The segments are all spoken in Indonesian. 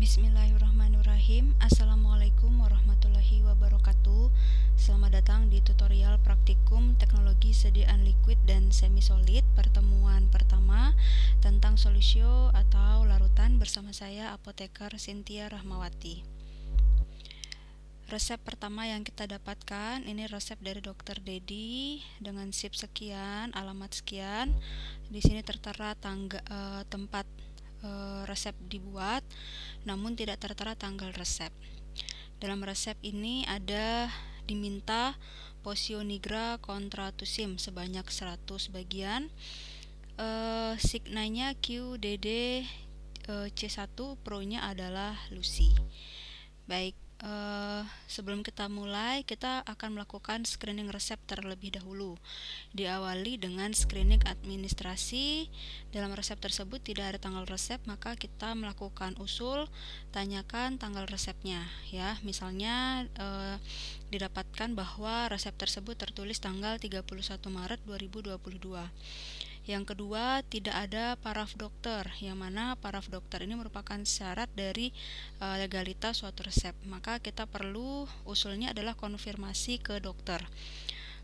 Bismillahirrahmanirrahim. Assalamualaikum warahmatullahi wabarakatuh. Selamat datang di tutorial praktikum teknologi sediaan liquid dan semi solid pertemuan pertama tentang solusio atau larutan bersama saya apoteker Cynthia Rahmawati. Resep pertama yang kita dapatkan ini resep dari Dr. Dedi dengan SIP sekian, alamat sekian. Di sini tertera tempat resep dibuat, namun tidak tertera tanggal resep. Dalam resep ini ada diminta posio nigra kontra tusim sebanyak 100 bagian. Signanya QDD C1, pro-nya adalah Lucy. Baik, sebelum kita mulai, kita akan melakukan screening resep terlebih dahulu. Diawali dengan screening administrasi. Dalam resep tersebut tidak ada tanggal resep, maka kita melakukan usul, tanyakan tanggal resepnya. Ya, misalnya didapatkan bahwa resep tersebut tertulis tanggal 31 Maret 2022. Yang kedua, tidak ada paraf dokter, yang mana paraf dokter ini merupakan syarat dari legalitas suatu resep. Maka kita perlu usulnya adalah konfirmasi ke dokter.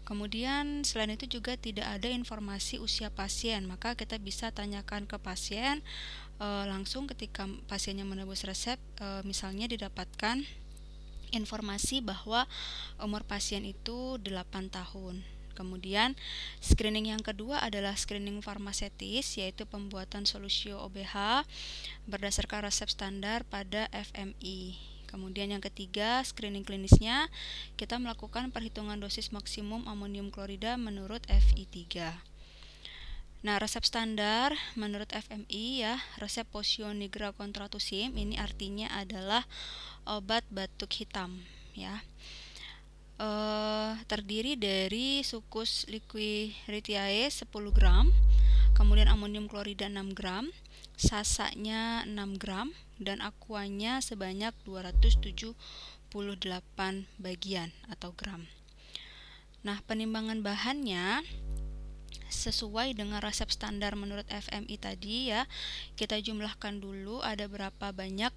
Kemudian selain itu juga tidak ada informasi usia pasien, maka kita bisa tanyakan ke pasien langsung ketika pasiennya menebus resep. Misalnya didapatkan informasi bahwa umur pasien itu 8 tahun. Kemudian screening yang kedua adalah screening farmasetis, yaitu pembuatan solusio OBH berdasarkan resep standar pada FMI. Kemudian yang ketiga, screening klinisnya, kita melakukan perhitungan dosis maksimum amonium klorida menurut FI3. Nah, resep standar menurut FMI ya, resep posio nigra kontra tusim ini artinya adalah obat batuk hitam ya. Terdiri dari sucus liquiritiae 10 gram, kemudian amonium klorida 6 gram, sasanya 6 gram, dan aquanya sebanyak 278 bagian atau gram. Nah, penimbangan bahannya sesuai dengan resep standar menurut FMI tadi ya. Kita jumlahkan dulu ada berapa banyak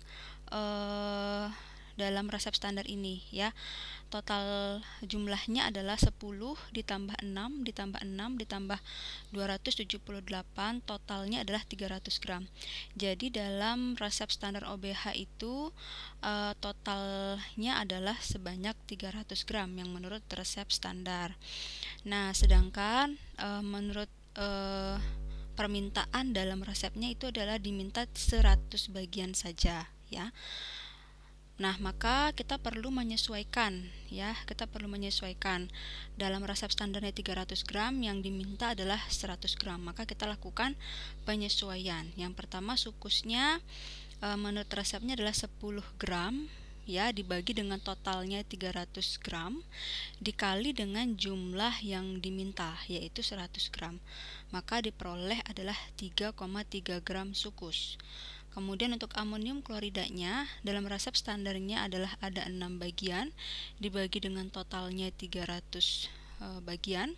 dalam resep standar ini ya. Total jumlahnya adalah 10 ditambah 6 ditambah 6 ditambah 278, totalnya adalah 300 gram. Jadi dalam resep standar OBH itu totalnya adalah sebanyak 300 gram yang menurut resep standar. Nah, sedangkan menurut permintaan dalam resepnya itu adalah diminta 100 bagian saja ya. Nah, maka kita perlu menyesuaikan ya, dalam resep standarnya 300 gram, yang diminta adalah 100 gram, maka kita lakukan penyesuaian. Yang pertama, sukusnya menurut resepnya adalah 10 gram ya, dibagi dengan totalnya 300 gram dikali dengan jumlah yang diminta yaitu 100 gram, maka diperoleh adalah 3,3 gram sukus. Kemudian untuk amonium kloridanya dalam resep standarnya adalah ada 6 bagian dibagi dengan totalnya 300 bagian,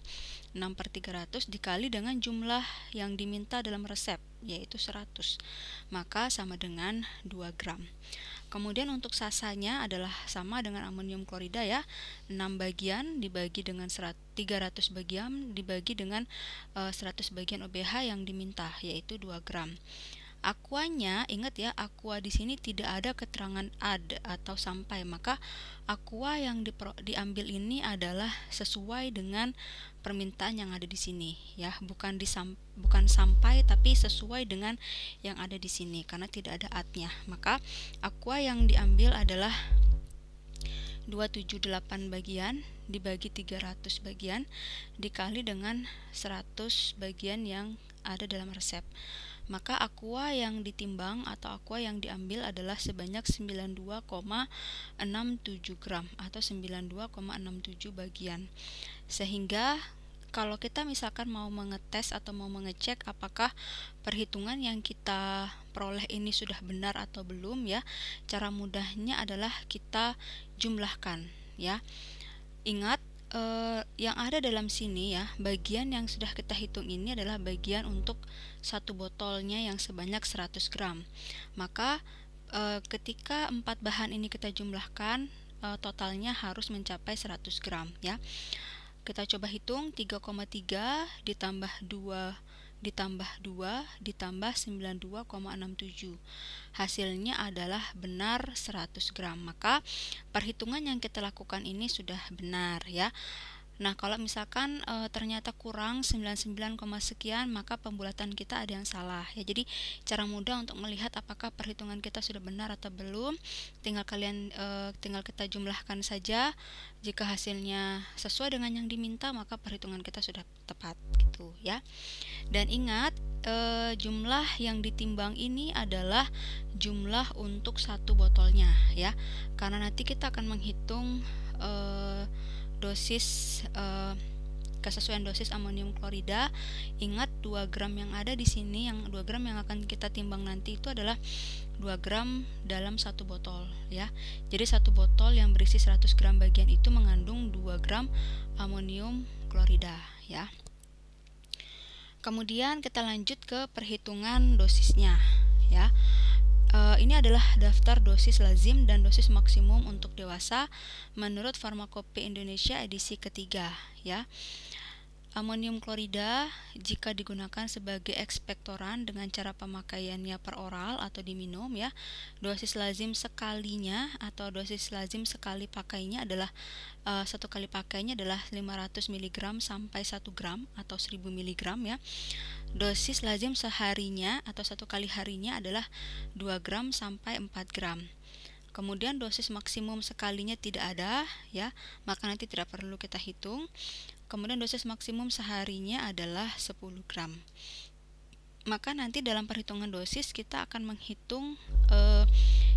6/300 dikali dengan jumlah yang diminta dalam resep yaitu 100, maka sama dengan 2 gram. Kemudian untuk sasanya adalah sama dengan amonium klorida ya, 6 bagian dibagi dengan 300 bagian dibagi dengan 100 bagian OBH yang diminta yaitu 2 gram. Aquanya, ingat ya, aqua di sini tidak ada keterangan ad atau sampai, maka aqua yang diambil ini adalah sesuai dengan permintaan yang ada di sini ya, bukan sampai tapi sesuai dengan yang ada di sini karena tidak ada adnya. Maka aqua yang diambil adalah 278 bagian dibagi 300 bagian dikali dengan 100 bagian yang ada dalam resep. Maka aqua yang ditimbang atau aqua yang diambil adalah sebanyak 92,67 gram atau 92,67 bagian. Sehingga kalau kita misalkan mau mengetes atau mau mengecek apakah perhitungan yang kita peroleh ini sudah benar atau belum ya, cara mudahnya adalah kita jumlahkan ya. Ingat, yang ada dalam sini ya, bagian yang sudah kita hitung ini adalah bagian untuk satu botolnya yang sebanyak 100 gram. Maka ketika 4 bahan ini kita jumlahkan, totalnya harus mencapai 100 gram ya. Kita coba hitung 3,3 ditambah 2 ditambah 2 ditambah 92,67. Hasilnya adalah benar 100 gram. Maka perhitungan yang kita lakukan ini sudah benar ya. Nah, kalau misalkan ternyata kurang 99, sekian, maka pembulatan kita ada yang salah ya. Jadi cara mudah untuk melihat apakah perhitungan kita sudah benar atau belum, tinggal kita jumlahkan saja. Jika hasilnya sesuai dengan yang diminta, maka perhitungan kita sudah tepat gitu ya. Dan ingat, jumlah yang ditimbang ini adalah jumlah untuk satu botolnya ya. Karena nanti kita akan menghitung dosis kesesuaian dosis amonium klorida. Ingat 2 gram yang ada di sini, yang 2 gram yang akan kita timbang nanti itu adalah 2 gram dalam satu botol ya. Jadi satu botol yang berisi 100 gram bagian itu mengandung 2 gram amonium klorida ya. Kemudian kita lanjut ke perhitungan dosisnya ya. Ini adalah daftar dosis lazim dan dosis maksimum untuk dewasa menurut Farmakope Indonesia edisi ketiga ya. Amonium klorida jika digunakan sebagai ekspektoran dengan cara pemakaiannya per oral atau diminum ya, dosis lazim sekalinya atau dosis lazim sekali pakainya adalah satu kali pakainya adalah 500 mg sampai 1 gram atau 1000 mg ya. Dosis lazim seharinya atau satu kali harinya adalah 2 gram sampai 4 gram. Kemudian dosis maksimum sekalinya tidak ada ya, maka nanti tidak perlu kita hitung. Kemudian dosis maksimum seharinya adalah 10 gram. Maka nanti dalam perhitungan dosis kita akan menghitung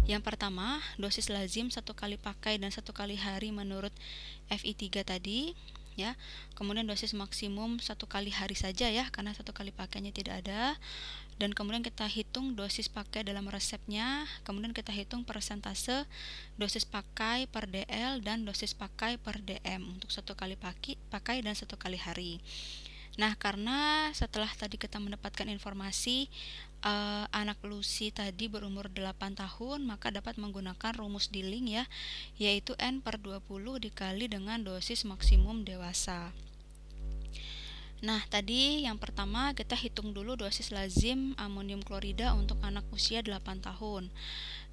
yang pertama dosis lazim satu kali pakai dan satu kali hari menurut FI3 tadi ya. Kemudian dosis maksimum satu kali hari saja ya, karena satu kali pakainya tidak ada. Dan kemudian kita hitung dosis pakai dalam resepnya. Kemudian kita hitung persentase dosis pakai per DL dan dosis pakai per DM untuk satu kali pakai dan satu kali hari. Nah, karena setelah tadi kita mendapatkan informasi anak Lucy tadi berumur 8 tahun, maka dapat menggunakan rumus Dilling ya, yaitu N/20 dikali dengan dosis maksimum dewasa. Nah, tadi yang pertama kita hitung dulu dosis lazim amonium klorida untuk anak usia 8 tahun.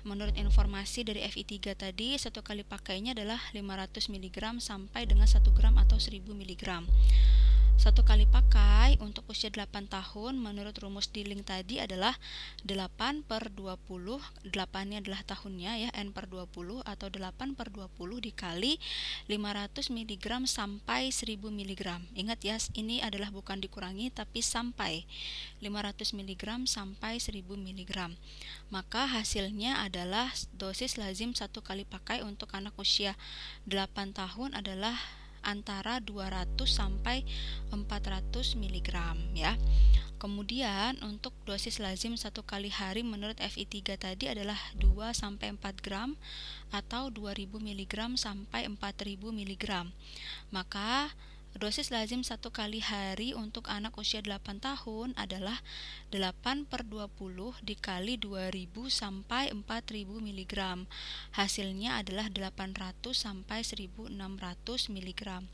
Menurut informasi dari FI3 tadi, satu kali pakainya adalah 500 mg sampai dengan 1 gram atau 1000 mg. Satu kali pakai untuk usia 8 tahun menurut rumus Dilling tadi adalah 8/20, 8-nya adalah tahunnya ya, N/20 atau 8/20 dikali 500 mg sampai 1000 mg. Ingat ya, ini adalah bukan dikurangi tapi sampai 500 mg sampai 1000 mg. Maka hasilnya adalah dosis lazim satu kali pakai untuk anak usia 8 tahun adalah antara 200 sampai 400 mg ya. Kemudian untuk dosis lazim satu kali hari menurut FI3 tadi adalah 2 sampai 4 gram atau 2000 mg sampai 4000 mg. Maka dosis lazim satu kali hari untuk anak usia 8 tahun adalah 8/20 dikali 2000 sampai 4000 mg. Hasilnya adalah 800 sampai 1600 mg.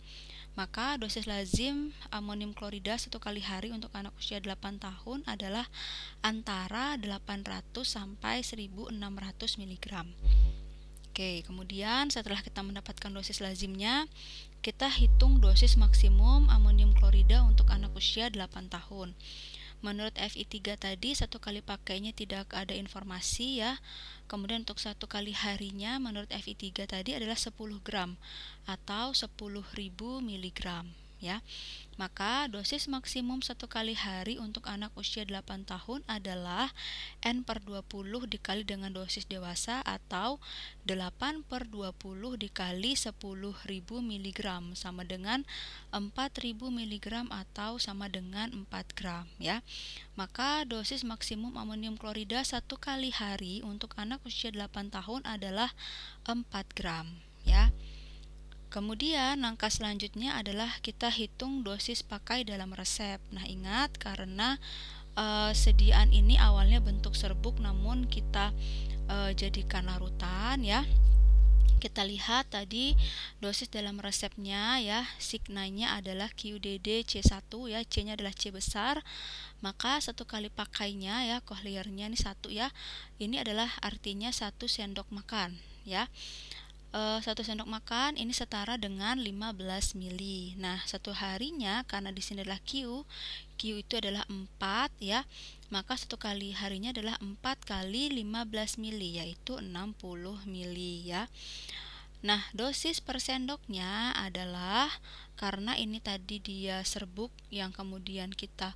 Maka dosis lazim amonium klorida satu kali hari untuk anak usia 8 tahun adalah antara 800 sampai 1600 mg. Oke, kemudian setelah kita mendapatkan dosis lazimnya, kita hitung dosis maksimum amonium klorida untuk anak usia 8 tahun. Menurut FI3 tadi, satu kali pakainya tidak ada informasi ya. Kemudian untuk satu kali harinya menurut FI3 tadi adalah 10 gram atau 10.000 mg ya. Maka dosis maksimum satu kali hari untuk anak usia 8 tahun adalah N/20 dikali dengan dosis dewasa atau 8/20 dikali 10.000 mg sama dengan 4.000 mg atau sama dengan 4 gram ya. Maka dosis maksimum amonium klorida satu kali hari untuk anak usia 8 tahun adalah 4 gram ya. Kemudian langkah selanjutnya adalah kita hitung dosis pakai dalam resep. Nah, ingat karena sediaan ini awalnya bentuk serbuk namun kita jadikan larutan ya. Kita lihat tadi dosis dalam resepnya ya, signanya adalah QDD C1 ya, C-nya adalah C besar. Maka satu kali pakainya ya, Cochlear-nya ini 1 ya. Ini adalah artinya 1 sendok makan ya. 1 sendok makan ini setara dengan 15 mili. Nah, satu harinya karena di sini adalah Q itu adalah 4 ya. Maka satu kali harinya adalah 4 kali 15 mili, yaitu 60 mili ya. Nah, dosis per sendoknya adalah, karena ini tadi dia serbuk yang kemudian kita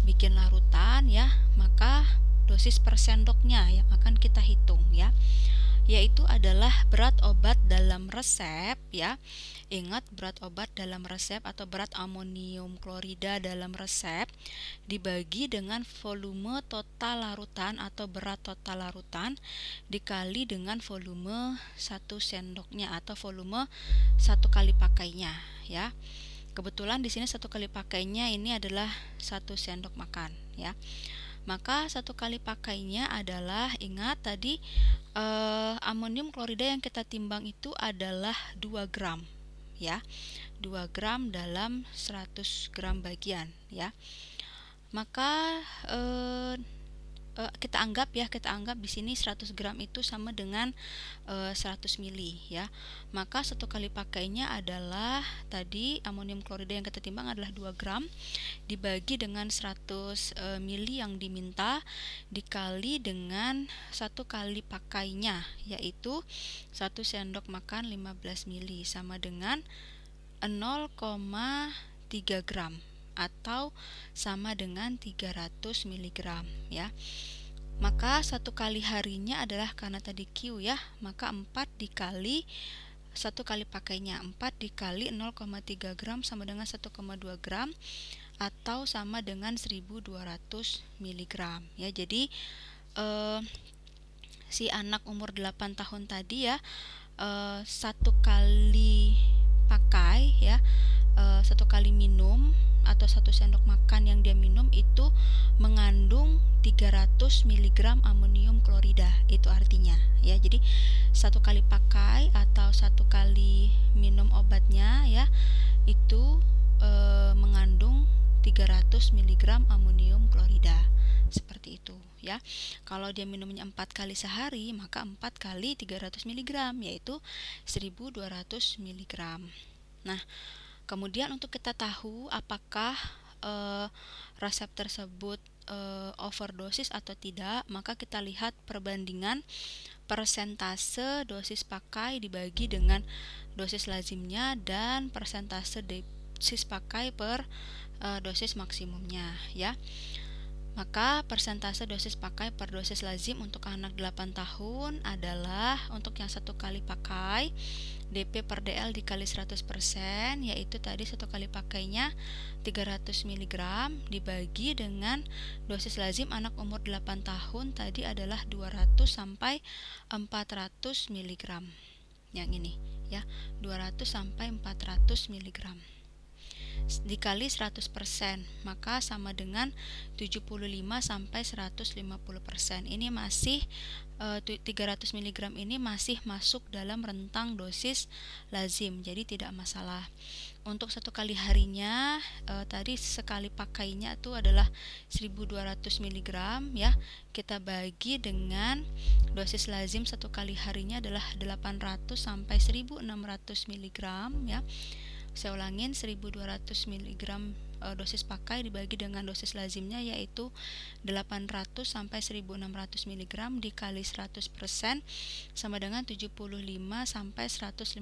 bikin larutan ya, maka dosis per sendoknya yang akan kita hitung ya, yaitu adalah berat obat dalam resep ya. Ingat, berat obat dalam resep atau berat amonium klorida dalam resep dibagi dengan volume total larutan atau berat total larutan dikali dengan volume 1 sendoknya atau volume 1 kali pakainya ya. Kebetulan di sini 1 kali pakainya ini adalah 1 sendok makan ya. Maka 1 kali pakainya adalah, ingat tadi amonium klorida yang kita timbang itu adalah 2 gram ya, 2 gram dalam 100 gram bagian ya. Maka kita anggap di sini 100 gram itu sama dengan 100 mili ya. Maka 1 kali pakainya adalah tadi amonium klorida yang kita timbang adalah 2 gram dibagi dengan 100 mili yang diminta dikali dengan 1 kali pakainya, yaitu 1 sendok makan 15 mili sama dengan 0,3 gram atau sama dengan 300 mg ya. Maka 1 kali harinya adalah, karena tadi Q ya, maka 4 dikali 1 kali pakainya, 4 dikali 0,3 gram sama dengan 1,2 gram atau sama dengan 1200 mg ya. Jadi si anak umur 8 tahun tadi ya, 1 kali pakai ya, 1 kali minum atau 1 sendok makan yang dia minum itu mengandung 300 mg amonium klorida, itu artinya ya. Jadi 1 kali pakai atau 1 kali minum obatnya ya itu mengandung 300 mg amonium klorida, seperti itu ya. Kalau dia minumnya 4 kali sehari, maka 4 kali 300 mg yaitu 1200 mg. Nah, kemudian untuk kita tahu apakah resep tersebut overdosis atau tidak, maka kita lihat perbandingan persentase dosis pakai dibagi dengan dosis lazimnya dan persentase dosis pakai per dosis maksimumnya ya. Maka persentase dosis pakai per dosis lazim untuk anak 8 tahun adalah, untuk yang 1 kali pakai DP per DL dikali 100%, yaitu tadi 1 kali pakainya 300 mg dibagi dengan dosis lazim anak umur 8 tahun tadi adalah 200 sampai 400 mg. Yang ini ya, 200 sampai 400 mg dikali 100%, maka sama dengan 75 sampai 150%. Ini masih 300 mg ini masih masuk dalam rentang dosis lazim, jadi tidak masalah. Untuk 1 kali harinya tadi sekali pakainya itu adalah 1200 mg ya. Kita bagi dengan dosis lazim 1 kali harinya adalah 800 sampai 1600 mg ya. Saya ulangin, 1200 mg dosis pakai dibagi dengan dosis lazimnya yaitu 800 sampai 1600 mg dikali 100% sama dengan 75 sampai 150%.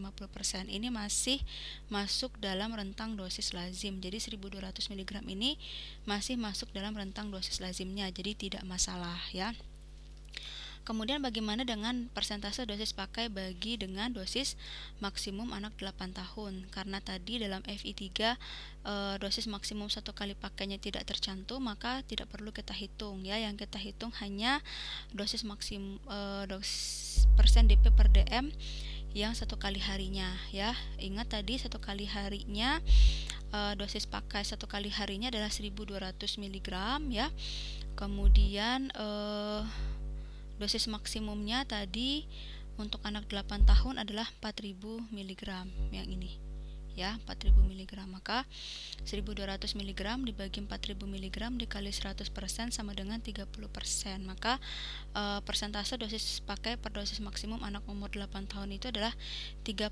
Ini masih masuk dalam rentang dosis lazim. Jadi 1200 mg ini masih masuk dalam rentang dosis lazimnya, jadi tidak masalah ya. Kemudian bagaimana dengan persentase dosis pakai bagi dengan dosis maksimum anak 8 tahun? Karena tadi dalam FI3 dosis maksimum 1 kali pakainya tidak tercantum, maka tidak perlu kita hitung ya. Yang kita hitung hanya dosis maksimum dosis persen DP per DM yang 1 kali harinya ya. Ingat tadi 1 kali harinya dosis pakai 1 kali harinya adalah 1200 mg ya. Kemudian dosis maksimumnya tadi untuk anak 8 tahun adalah 4000 mg yang ini ya, 4000 mg. Maka 1200 mg dibagi 4000 mg dikali 100% sama dengan 30%. Maka persentase dosis pakai per dosis maksimum anak umur 8 tahun itu adalah 30%.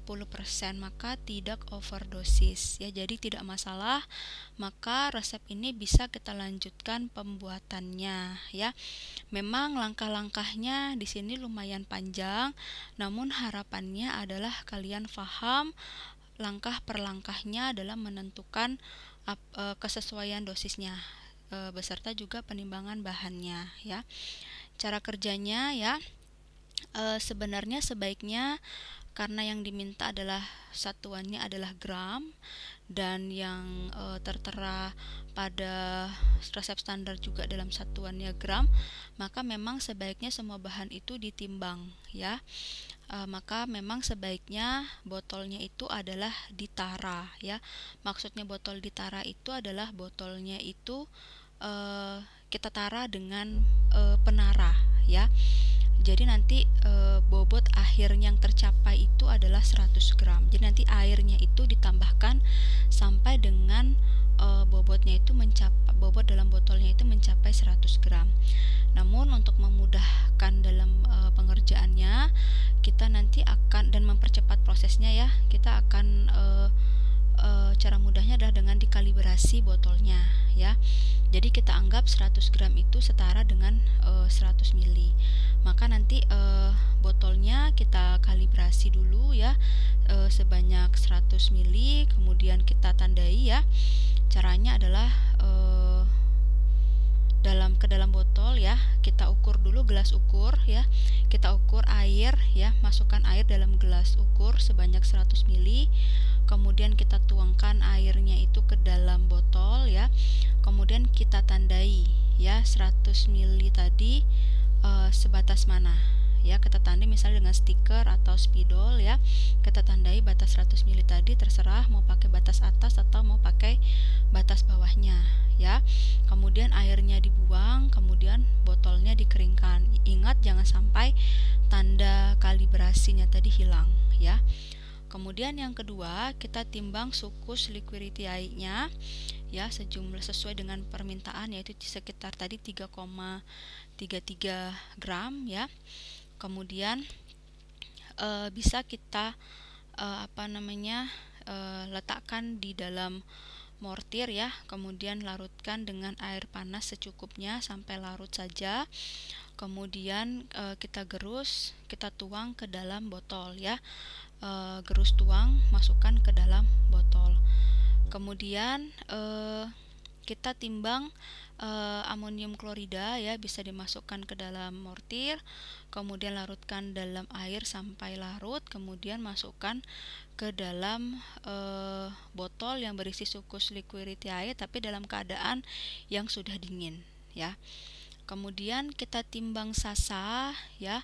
Maka tidak overdosis ya, jadi tidak masalah. Maka resep ini bisa kita lanjutkan pembuatannya ya. Memang langkah-langkahnya di sini lumayan panjang, namun harapannya adalah kalian paham langkah per langkahnya dalam menentukan kesesuaian dosisnya beserta juga penimbangan bahannya ya. Cara kerjanya ya, sebenarnya sebaiknya karena yang diminta adalah satuannya adalah gram dan yang tertera pada resep standar juga dalam satuannya gram, maka memang sebaiknya semua bahan itu ditimbang ya. Maka memang sebaiknya botolnya itu adalah ditara ya. Maksudnya botol ditara itu adalah botolnya itu kita tara dengan penara ya. Jadi nanti bobot akhir yang tercapai itu adalah 100 gram. Jadi nanti airnya itu ditambahkan sampai dengan bobot dalam botolnya itu mencapai 100 gram. Namun untuk memudahkan dalam pengerjaannya, kita nanti akan dan mempercepat prosesnya ya, kita akan cara mudahnya adalah dengan dikalibrasi botolnya ya. Jadi kita anggap 100 gram itu setara dengan 100 ml. Maka nanti botolnya kita kalibrasi dulu ya, sebanyak 100 ml, kemudian kita tandai ya. Caranya adalah ke dalam botol ya, kita ukur dulu gelas ukur ya. Kita ukur air ya, masukkan air dalam gelas ukur sebanyak 100 ml. Kemudian kita tuangkan airnya itu ke dalam botol ya. Kemudian kita tandai ya 100 ml tadi sebatas mana ya, kita tandai misalnya dengan stiker atau spidol ya. Kita tandai batas 100 ml tadi, terserah mau pakai batas atas atau mau pakai batas bawahnya ya. Kemudian airnya dibuang, kemudian botolnya dikeringkan. Ingat jangan sampai tanda kalibrasinya tadi hilang ya. Kemudian yang kedua, kita timbang sukus liquidity nya ya, sejumlah sesuai dengan permintaan, yaitu sekitar tadi 3,33 gram ya. Kemudian bisa kita letakkan di dalam mortir ya, kemudian larutkan dengan air panas secukupnya sampai larut saja. Kemudian kita gerus, kita tuang ke dalam botol ya. Gerus tuang, masukkan ke dalam botol. Kemudian kita timbang amonium klorida ya, bisa dimasukkan ke dalam mortir, kemudian larutkan dalam air sampai larut, kemudian masukkan ke dalam botol yang berisi sukus liquidity tapi dalam keadaan yang sudah dingin ya. Kemudian kita timbang sasa ya,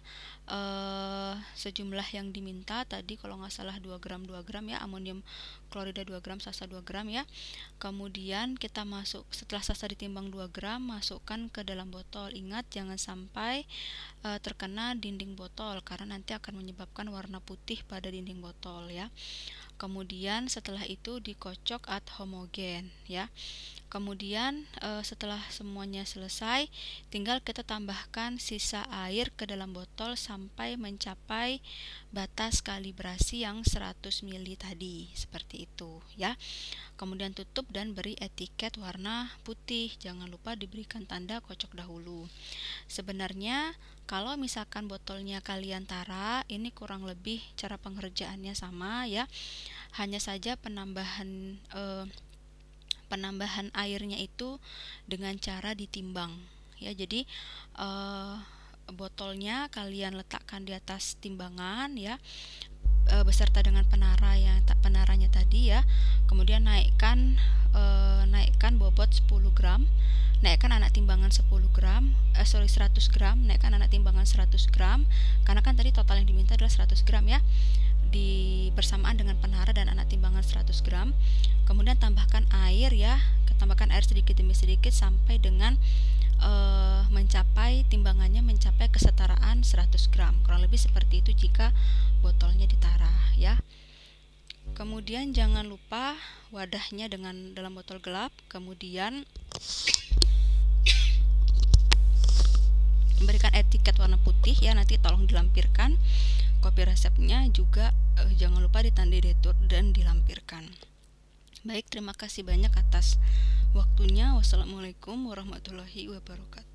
sejumlah yang diminta tadi kalau nggak salah 2 gram ya, amonium klorida 2 gram, sasa 2 gram ya. Kemudian kita setelah sasa ditimbang 2 gram, masukkan ke dalam botol. Ingat jangan sampai terkena dinding botol karena nanti akan menyebabkan warna putih pada dinding botol ya. Kemudian setelah itu dikocok ad homogen ya. Kemudian setelah semuanya selesai, tinggal kita tambahkan sisa air ke dalam botol sampai mencapai batas kalibrasi yang 100 ml tadi, seperti itu ya. Kemudian tutup dan beri etiket warna putih. Jangan lupa diberikan tanda kocok dahulu. Sebenarnya kalau misalkan botolnya kalian tara, ini kurang lebih cara pengerjaannya sama ya. Hanya saja penambahan airnya itu dengan cara ditimbang ya. Jadi botolnya kalian letakkan di atas timbangan ya, beserta dengan penaranya tadi ya. Kemudian naikkan bobot 10 gram, naikkan anak timbangan 10 gram 100 gram, naikkan anak timbangan 100 gram karena kan tadi total yang diminta adalah 100 gram ya, bersamaan dengan penara dan anak timbangan 100 gram. Kemudian tambahkan air ya, tambahkan air sedikit demi sedikit sampai dengan timbangannya mencapai kesetaraan 100 gram. Kurang lebih seperti itu jika botolnya ditarah ya. Kemudian jangan lupa wadahnya dalam botol gelap. Kemudian memberikan etiket warna putih ya, nanti tolong dilampirkan. Kopi resepnya juga jangan lupa ditandai detur dan dilampirkan. Baik, terima kasih banyak atas waktunya. Wassalamualaikum warahmatullahi wabarakatuh.